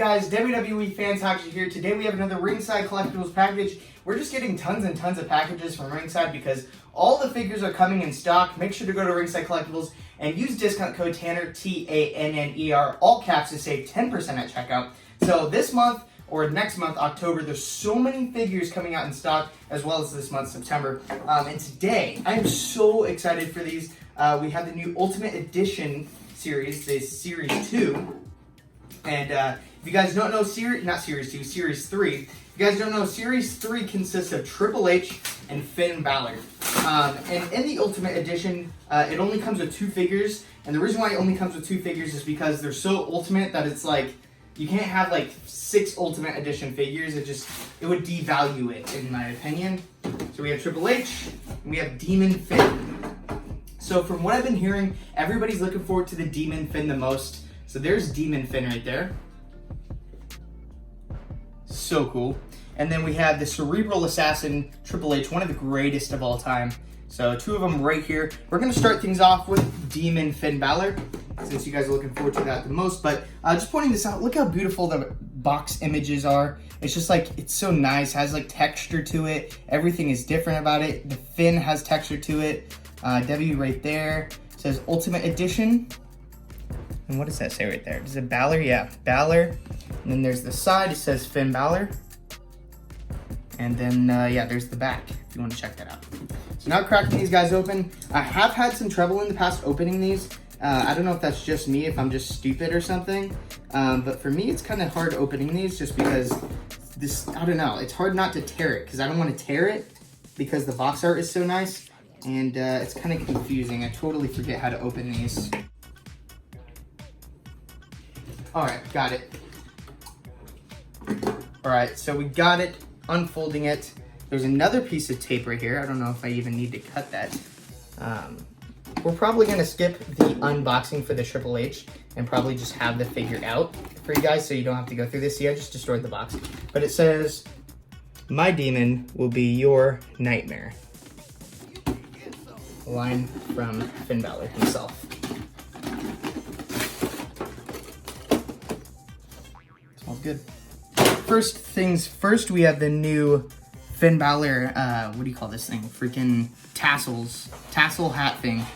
guys? WWE Fans Hockey here. Today we have another Ringside Collectibles package. We're just getting tons and tons of packages from Ringside because all the figures are coming in stock. Make sure to go to Ringside Collectibles and use discount code TANNER, T-A-N-N-E-R, all caps, to save 10% at checkout. So this month, or next month, October, there's so many figures coming out in stock, as well as this month, September. And today, I am so excited for these. We have the new Ultimate Edition series, this Series 2. And if you guys don't know, Series 3. If you guys don't know, Series 3 consists of Triple H and Finn Balor. And in the Ultimate Edition, it only comes with 2 figures. And the reason why it only comes with 2 figures is because they're so ultimate that it's like, you can't have like 6 Ultimate Edition figures. It would devalue it, in my opinion. So we have Triple H, and we have Demon Finn. So from what I've been hearing, everybody's looking forward to the Demon Finn the most. So there's Demon Finn right there. So cool. And then we have the Cerebral Assassin Triple H, one of the greatest of all time. So 2 of them right here. We're going to start things off with Demon Finn Balor, since you guys are looking forward to that the most. But just pointing this out, look how beautiful the box images are. It's just like, it's so nice, has like texture to it. Everything is different about it. The fin has texture to it. W right there. It says Ultimate Edition. And what does that say right there? Is it Balor? Yeah, Balor. And then there's the side, it says Finn Balor. And then, yeah, there's the back, if you want to check that out. So now cracking these guys open. I have had some trouble in the past opening these. I don't know if that's just me, if I'm just stupid or something. But for me, it's kind of hard opening these just because this, I don't know, it's hard not to tear it because I don't want to tear it because the box art is so nice. And it's kind of confusing. I totally forget how to open these. All right, got it. All right, so we got it, unfolding it. There's another piece of tape right here. I don't know if I even need to cut that. We're probably gonna skip the unboxing for the Triple H and probably just have the figure out for you guys so you don't have to go through this. See, I just destroyed the box. But it says, "My demon will be your nightmare." A line from Finn Balor himself. Smells good. First things first, we have the new Finn Balor, what do you call this thing? Freaking tassel hat thing.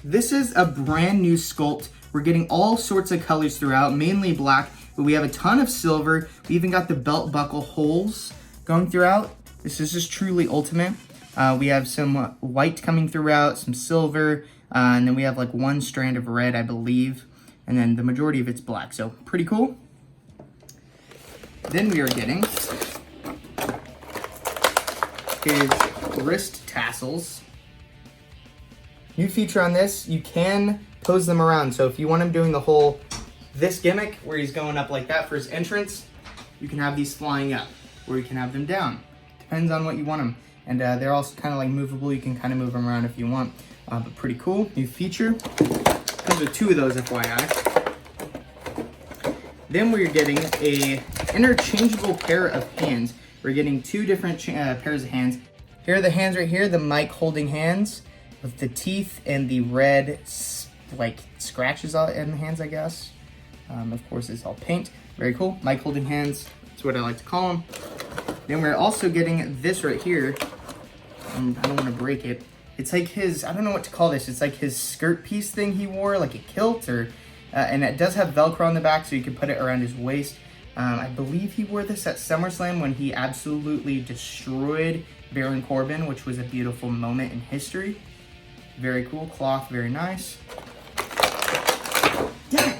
This is a brand new sculpt. We're getting all sorts of colors throughout, mainly black, but we have a ton of silver. We even got the belt buckle holes going throughout. This is just truly ultimate. We have some white coming throughout, some silver, and then we have like 1 strand of red, I believe, and then the majority of it's black, so pretty cool. Then we are getting his wrist tassels. New feature on this, you can pose them around. So if you want him doing the whole, this gimmick where he's going up like that for his entrance, you can have these flying up, or you can have them down. Depends on what you want them. And they're also kind of like movable. You can kind of move them around if you want, but pretty cool. New feature. Comes with 2 of those, FYI. Then we're getting a interchangeable pair of hands. We're getting 2 different pairs of hands. Here are the hands right here, the mic holding hands with the teeth and the red like scratches in the hands, I guess. Of course, it's all paint. Very cool. Mic holding hands. That's what I like to call them. Then we're also getting this right here. And I don't want to break it. It's like his, I don't know what to call this. It's like his skirt piece thing he wore, like a kilt, or and it does have Velcro on the back, so you can put it around his waist. I believe he wore this at SummerSlam when he absolutely destroyed Baron Corbin, which was a beautiful moment in history. Very cool cloth, very nice. Damn it.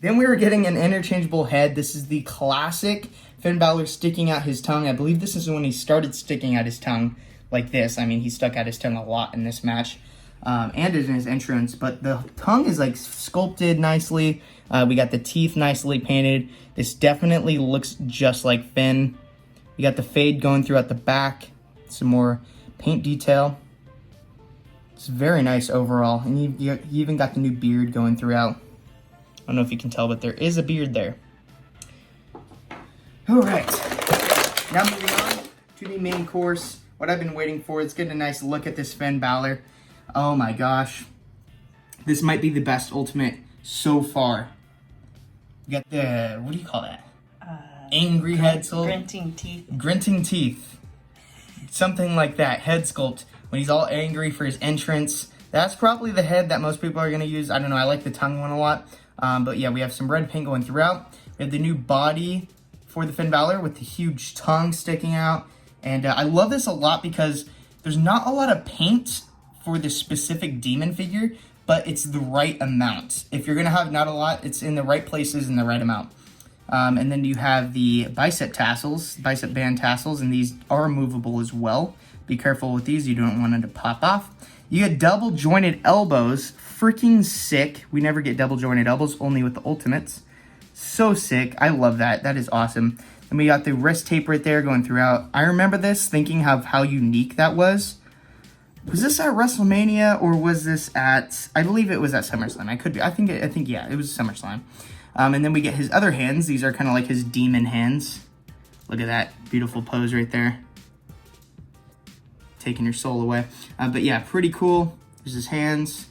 Then we were getting an interchangeable head. This is the classic Finn Balor sticking out his tongue. I believe this is when he started sticking out his tongue like this. I mean, he stuck out his tongue a lot in this match and in his entrance. But the tongue is like sculpted nicely. We got the teeth nicely painted. This definitely looks just like Finn. You got the fade going throughout the back. Some more paint detail. It's very nice overall. And you even got the new beard going throughout. I don't know if you can tell, but there is a beard there. All right. Now moving on to the main course. what I've been waiting for. Let's get a nice look at this Finn Balor. Oh my gosh. This might be the best Ultimate so far. You got the, what do you call that? Angry head sculpt? Grinting teeth. Grinting teeth. Something like that. Head sculpt. When he's all angry for his entrance. That's probably the head that most people are going to use. I don't know. I like the tongue one a lot. But yeah, we have some red paint going throughout. We have the new body for the Finn Balor with the huge tongue sticking out. And I love this a lot because there's not a lot of paint for this specific demon figure, but it's the right amount. If you're going to have not a lot, it's in the right places in the right amount. And then you have the bicep tassels, bicep band tassels, and these are movable as well. Be careful with these. You don't want them to pop off. You get double jointed elbows. Freaking sick. We never get double jointed elbows, only with the Ultimates. So sick. I love that. That is awesome. And we got the wrist tape right there going throughout. I remember this, thinking of how unique that was. Was this at WrestleMania or was this at, I believe it was at SummerSlam. I could be, I think yeah, it was SummerSlam. And then we get his other hands. These are kind of like his demon hands. Look at that beautiful pose right there. Taking your soul away. But yeah, pretty cool. There's his hands.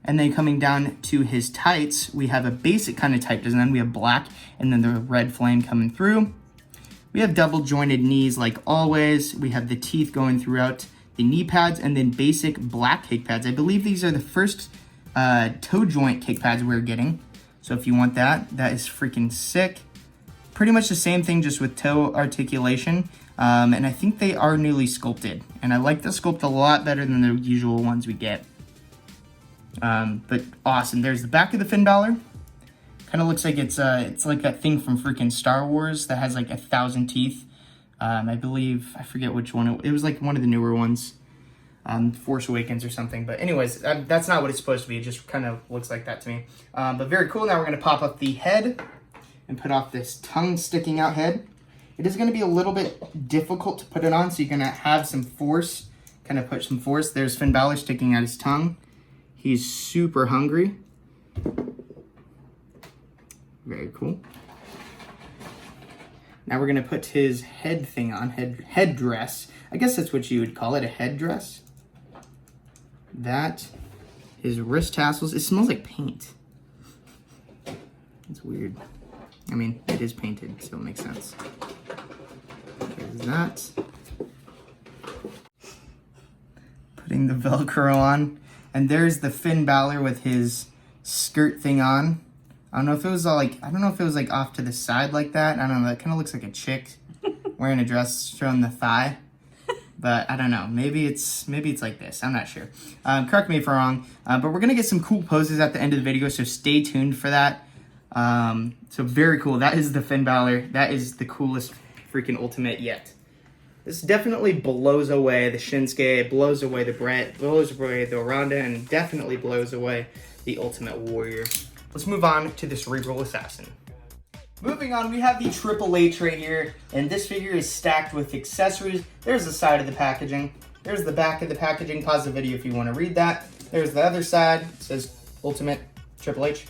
And then coming down to his tights, we have a basic kind of tight design. We have black and then the red flame coming through. We have double jointed knees like always. We have the teeth going throughout the knee pads and then basic black kick pads. I believe these are the first toe joint kick pads we're getting. So if you want that, that is freaking sick. Pretty much the same thing, just with toe articulation. And I think they are newly sculpted. And I like the sculpt a lot better than the usual ones we get. But awesome. There's the back of the Finn Balor. Kind of looks like it's like that thing from freaking Star Wars that has like 1,000 teeth. I believe, I forget which one. It was like one of the newer ones. Force Awakens or something. But anyways, that's not what it's supposed to be. It just kind of looks like that to me. But very cool. Now we're going to pop up the head and put off this tongue sticking out head. It is going to be a little bit difficult to put it on, so you're going to have some force, kind of put some force. There's Finn Balor sticking out his tongue. He's super hungry. Very cool. Now we're going to put his head thing on, headdress. I guess that's what you would call it, a headdress. That, his wrist tassels. It smells like paint. It's weird. I mean, it is painted, so it makes sense. There's that. Putting the Velcro on. And there's the Finn Balor with his skirt thing on. I don't know if it was like, off to the side like that. I don't know, that kind of looks like a chick wearing a dress showing the thigh. But I don't know, maybe it's like this, I'm not sure. Correct me if I'm wrong, but we're gonna get some cool poses at the end of the video, so stay tuned for that. So very cool, that is the Finn Balor. That is the coolest freaking Ultimate yet. This definitely blows away the Shinsuke, blows away the Brett, blows away the Ronda, and definitely blows away the Ultimate Warrior. Let's move on to the Cerebral Assassin. Moving on, we have the Triple H right here, and this figure is stacked with accessories. There's the side of the packaging. There's the back of the packaging. Pause the video if you want to read that. There's the other side. It says Ultimate Triple H.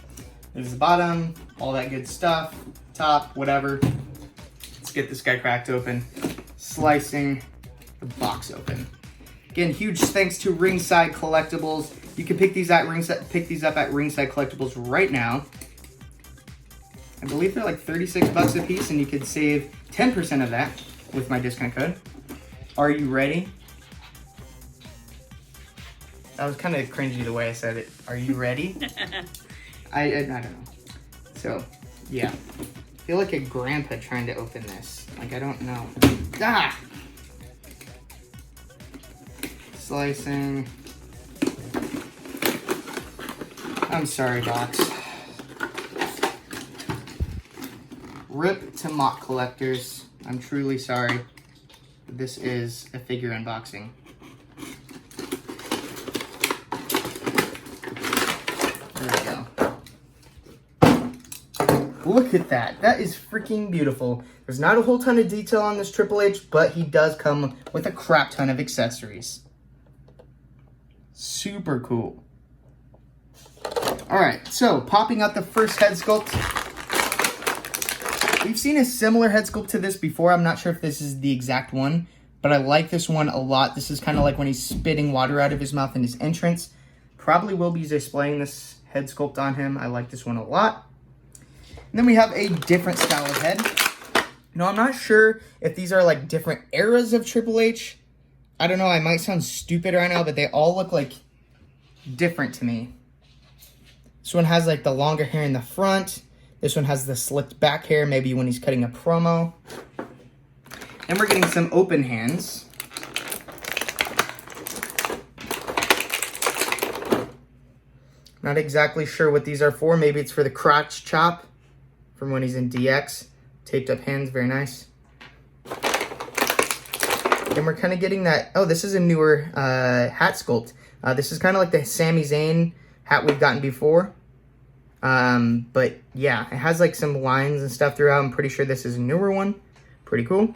There's the bottom, all that good stuff. Top, whatever. Let's get this guy cracked open. Slicing the box open. Again, huge thanks to Ringside Collectibles. You can pick these up at Ringside Collectibles right now. I believe they're like 36 bucks a piece, and you could save 10% of that with my discount code. Are you ready? That was kind of cringy the way I said it. Are you ready? I don't know. So, yeah. I feel like a grandpa trying to open this. Like, I don't know. Ah! Slicing. I'm sorry, box. Rip to mock collectors. I'm truly sorry. This is a figure unboxing. There we go. Look at that. That is freaking beautiful. There's not a whole ton of detail on this Triple H, but he does come with a crap ton of accessories. Super cool. Alright, so popping out the first head sculpt. We've seen a similar head sculpt to this before. I'm not sure if this is the exact one, but I like this one a lot. This is kind of like when he's spitting water out of his mouth in his entrance. Probably will be displaying this head sculpt on him. I like this one a lot. And then we have a different style of head. No, I'm not sure if these are like different eras of Triple H. I don't know, I might sound stupid right now, but they all look like different to me. This one has like the longer hair in the front. This one has the slicked back hair, maybe when he's cutting a promo. And we're getting some open hands. Not exactly sure what these are for. Maybe it's for the crotch chop from when he's in DX. Taped up hands, very nice. And we're kind of getting that, oh, this is a newer hat sculpt. This is kind of like the Sami Zayn hat we've gotten before. But yeah, it has like some lines and stuff throughout. I'm pretty sure this is a newer one. Pretty cool.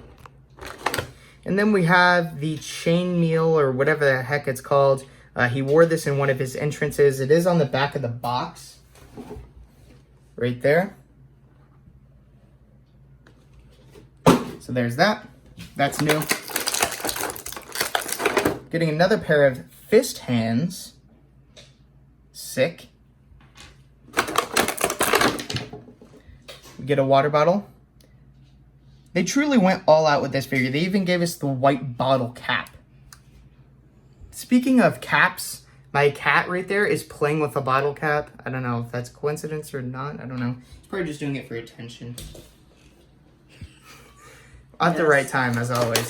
And then we have the chainmail, or whatever the heck it's called. He wore this in one of his entrances. It is on the back of the box. Right there. So there's that. That's new. Getting another pair of fist hands. Sick. We get a water bottle. They truly went all out with this figure. They even gave us the white bottle cap. Speaking of caps, my cat right there is playing with a bottle cap. I don't know if that's coincidence or not. I don't know. He's probably just doing it for attention. At the right time, as always.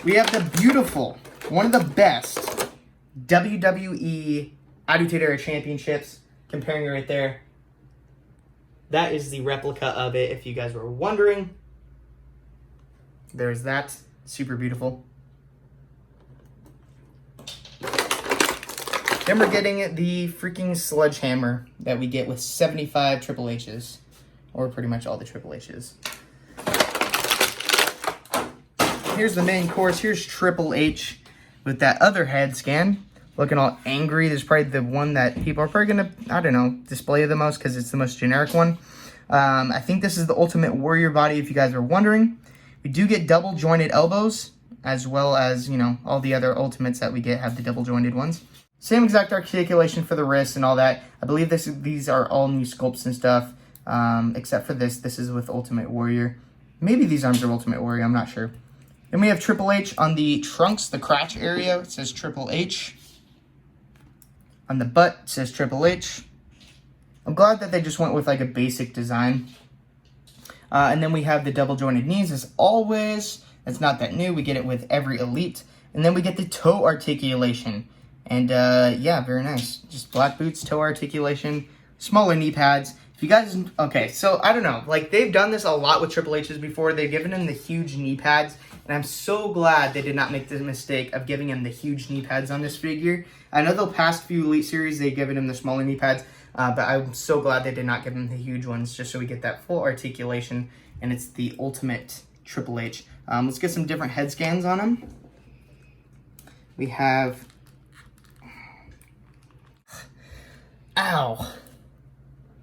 We have the beautiful, one of the best WWE Attitude Era Championships. Comparing it right there. That is the replica of it, if you guys were wondering. There's that. Super beautiful. Then we're getting the freaking sledgehammer that we get with 75 Triple H's. Or pretty much all the Triple H's. Here's the main course. Here's Triple H with that other head scan. Looking all angry. There's probably the one that people are probably going to, I don't know, display the most because it's the most generic one. I think this is the Ultimate Warrior body, if you guys are wondering. We do get double jointed elbows, as well as, you know, all the other Ultimates that we get have the double jointed ones. Same exact articulation for the wrists and all that. I believe these are all new sculpts and stuff, except for this. This is with Ultimate Warrior. Maybe these arms are Ultimate Warrior, I'm not sure. Then we have Triple H on the trunks, the crotch area. It says Triple H. On the butt, it says Triple H. I'm glad that they just went with like a basic design. And then we have the double jointed knees as always. It's not that new. We get it with every Elite. And then we get the toe articulation. And yeah, very nice. Just black boots, toe articulation, smaller knee pads. If you guys, okay, so I don't know. Like, they've done this a lot with Triple H's before. They've given him the huge knee pads. And I'm so glad they did not make the mistake of giving him the huge knee pads on this figure. I know the past few Elite Series, they've given him the smaller knee pads. But I'm so glad they did not give him the huge ones, just so we get that full articulation. And it's the Ultimate Triple H. Let's get some different head scans on him. We have... Ow.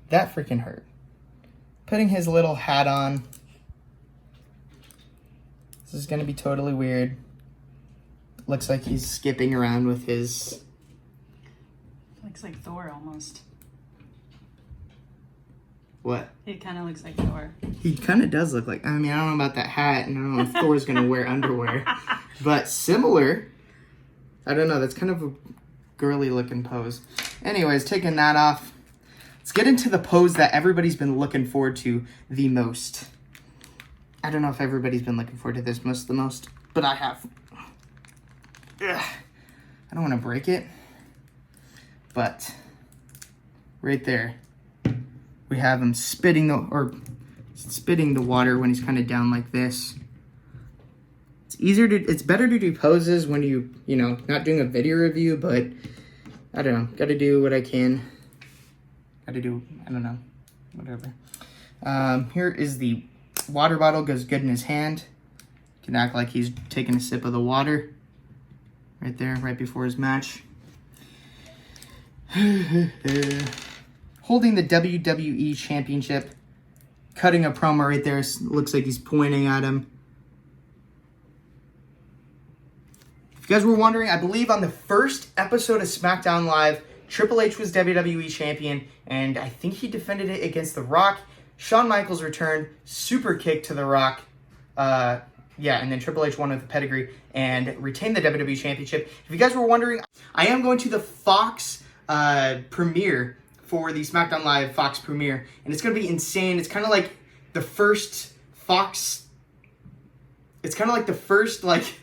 That freaking hurt. Putting his little hat on. This is going to be totally weird. Looks like he's skipping around with his... Looks like Thor almost. What? It kind of looks like Thor. He kind of does look like... I mean, I don't know about that hat, and I don't know if Thor's going to wear underwear. But similar. I don't know. That's kind of a girly-looking pose. Anyways, taking that off. Let's get into the pose that everybody's been looking forward to the most. I don't know if everybody's been looking forward to this the most, but I have. Ugh. I don't want to break it, but right there, we have him spitting the water when he's kind of down like this. It's better to do poses when you know, not doing a video review, but I don't know, gotta do what I can. I don't know, whatever. Here is the water bottle, goes good in his hand. Can act like he's taking a sip of the water. Right there, right before his match. Holding the WWE Championship. Cutting a promo right there. Looks like he's pointing at him. If you guys were wondering, I believe on the first episode of SmackDown Live, Triple H was WWE Champion, and I think he defended it against The Rock. Shawn Michaels returned, super kick to The Rock. And then Triple H won with the pedigree and retained the WWE Championship. If you guys were wondering, I am going to the Fox premiere for the SmackDown Live Fox premiere, and it's going to be insane. It's kind of like the first Fox... It's kind of like the first, Fox,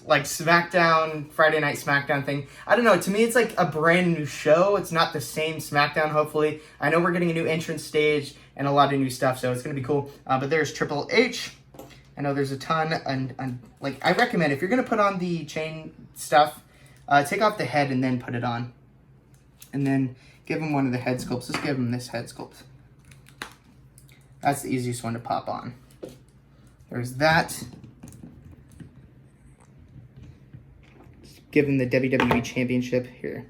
SmackDown, Friday Night SmackDown thing. I don't know. To me, it's like a brand new show. It's not the same SmackDown, hopefully. I know we're getting a new entrance stage and a lot of new stuff, so it's going to be cool. But there's Triple H. I know there's a ton. And I recommend, if you're going to put on the chain stuff, take off the head and then put it on. And then give him one of the head sculpts. Let's give him this head sculpt. That's the easiest one to pop on. There's that. Give him the WWE Championship here.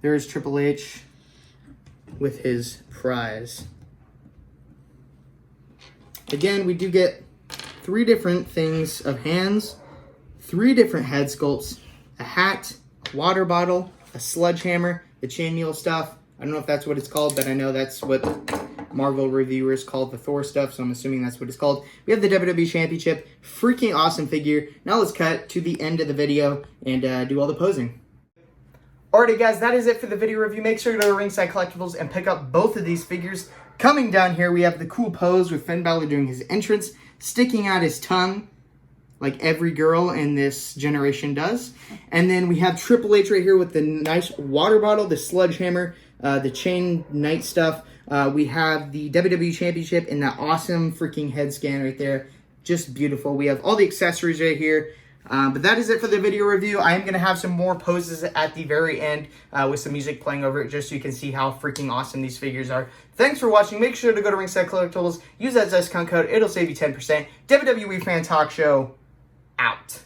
There's Triple H with his prize. Again, we do get 3 different things of hands, 3 different head sculpts, a hat, a water bottle, a sledgehammer, the chainmail stuff. I don't know if that's what it's called, but I know that's what Marvel reviewers called the Thor stuff, so I'm assuming that's what it's called. We have the WWE Championship. Freaking awesome figure. Now let's cut to the end of the video and do all the posing. Alrighty guys, that is it for the video review. Make sure to go to Ringside Collectibles and pick up both of these figures. Coming down here, we have the cool pose with Finn Balor doing his entrance, sticking out his tongue, like every girl in this generation does. And then we have Triple H right here with the nice water bottle, the sledgehammer, the chain knight stuff. We have the WWE Championship and that awesome freaking head scan right there. Just beautiful. We have all the accessories right here. But that is it for the video review. I am going to have some more poses at the very end with some music playing over it just so you can see how freaking awesome these figures are. Thanks for watching. Make sure to go to Ringside Collectibles. Use that discount code. It'll save you 10%. WWE Fan Talk Show out.